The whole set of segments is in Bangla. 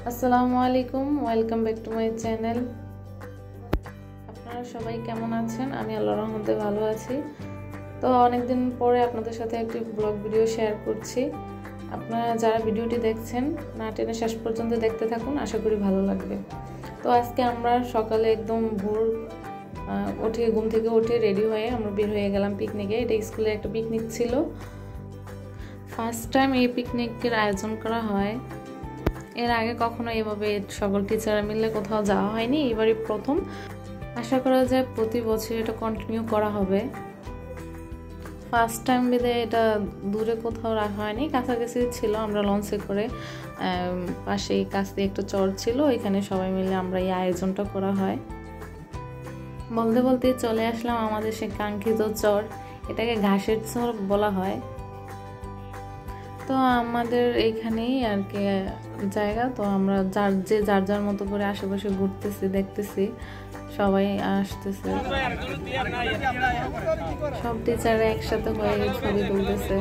আসসালামু আলাইকুম, welcome back to my channel. আপনারা সবাই কেমন আছেন? আমি আল্লাহর রহমতে ভালো আছি। তো অনেকদিন পরে আপনাদের সাথে একটি ব্লগ ভিডিও শেয়ার করছি। আপনারা যারা ভিডিওটি দেখছেন না টেনে শেষ পর্যন্ত দেখতে থাকুন, আশা করি ভালো লাগবে। তো আজকে আমরা সকালে একদম ভোর উঠে ঘুম থেকে উঠে রেডি হয়ে আমরা বের হয়ে গেলাম পিকনিকে। এটা স্কুলে একটা পিকনিক ছিল, ফার্স্ট টাইম এই পিকনিকের আয়োজন করা হয়। এর আগে কখনো এভাবে সকল টিচাররা মিলে কোথাও যাওয়া হয়নি, এবারই প্রথম। আশা করা যায় প্রতি বছর এটা কন্টিনিউ করা হবে। ফার্স্ট টাইম বেঁধে এটা দূরে কোথাও রাখা হয়নি, কাছাকাছি ছিল। আমরা লঞ্চে করে পাশেই কাছে একটা চর ছিল, এখানে সবাই মিলে আমরা এই আয়োজনটা করা হয়। বলতে বলতে চলে আসলাম আমাদের সে কাঙ্ক্ষিত চর, এটাকে ঘাসের চর বলা হয়। তো আমাদের এইখানেই আর কি জায়গা। তো আমরা যার যার মতো করে আশেপাশে ঘুরতেছি, দেখতেছি সবাই আসতেছে, সব টিচাররা একসাথে হয়ে ছবি তুলতেছে।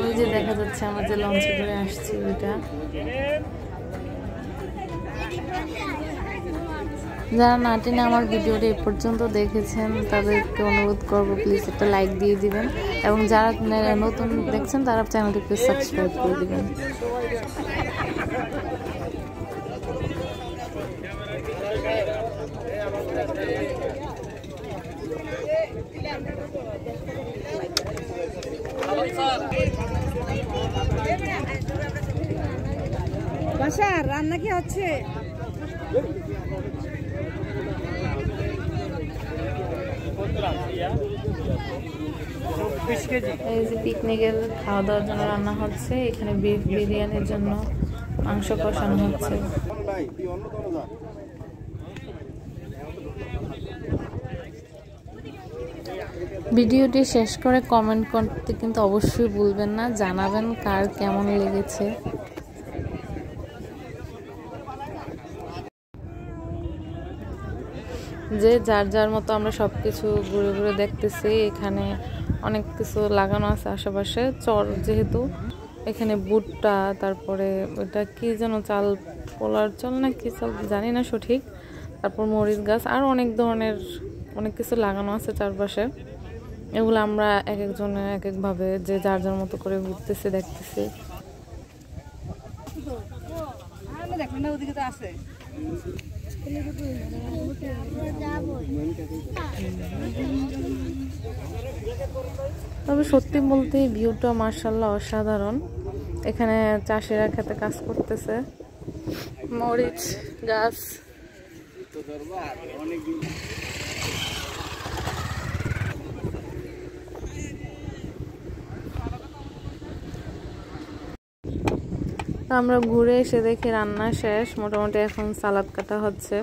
ওই যে দেখা যাচ্ছে আমার যে লঞ্চে করে আসছি ওইটা। যারা না টেনে আমার ভিডিওটা এ পর্যন্ত দেখেছেন তাদেরকে অনুরোধ করবো প্লিজ একটা লাইক দিয়ে দিবেন, এবং যারা নতুন দেখছেন তারা চ্যানেলটিকে সাবস্ক্রাইব করে দিবেন। বাসা রান্না কি হচ্ছে? এই যে পিকনিকের খাওয়া দাওয়ার জন্য রান্না হচ্ছে, এখানে বিফ বিরিয়ানির জন্য মাংস কষানো হচ্ছে। ভিডিওটি শেষ করে কমেন্ট করতে কিন্তু অবশ্যই ভুলবেন না, জানাবেন কার কেমন লেগেছে। যে যার যার মতো আমরা সবকিছু ঘুরে ঘুরে দেখতেছি। এখানে অনেক কিছু লাগানো আছে আশেপাশে, চর যেহেতু। এখানে ভুট্টা, তারপরে ওটা কি যেন চাল, পোলার চাল না কি চাল জানি না সঠিক, তারপর মরিচ গাছ, আর অনেক ধরনের অনেক কিছু লাগানো আছে চারপাশে। এগুলো আমরা এক একজনে এক একভাবে যে যার যার মতো করে ঘুরতেছি, দেখতেছি। তবে সত্যি বলতে ভিউটা মাশাআল্লাহ অসাধারণ। এখানে চাষিরা খেতে কাজ করতেছে, মরিচ গাছ। আমরা ঘুরে এসে দেখি রান্না শেষ, মোটামুটি এখন সালাদ কাটা হচ্ছে।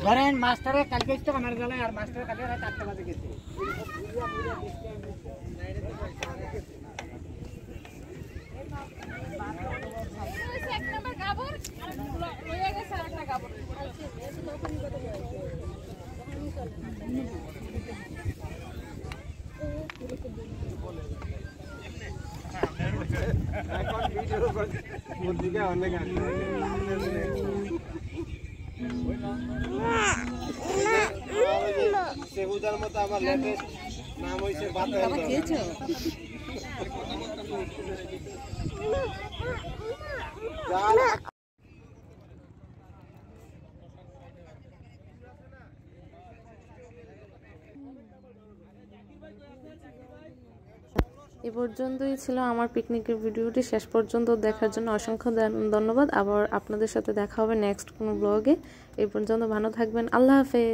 ধরেন মাস্টারে কালকে তো আমার গেলে আর মাস্টার কালকে রাত 8টা বাজে গেছে। এক নাম্বার গাবর লইয়া গেছে আরেকটা গাবর। এখন ভিডিও মোর দিকে অনেক আছে। সেহুদার মতো আমার লেটেস্ট নাম হইছে বাতা। বাবা খেয়েছো? এ পর্যন্তই ছিল আমার পিকনিকের ভিডিওটি। শেষ পর্যন্ত দেখার জন্য অসংখ্য ধন্যবাদ। আবার আপনাদের সাথে দেখা হবে নেক্সট কোনো ব্লগে। এই পর্যন্ত ভালো থাকবেন, আল্লাহ হাফেজ।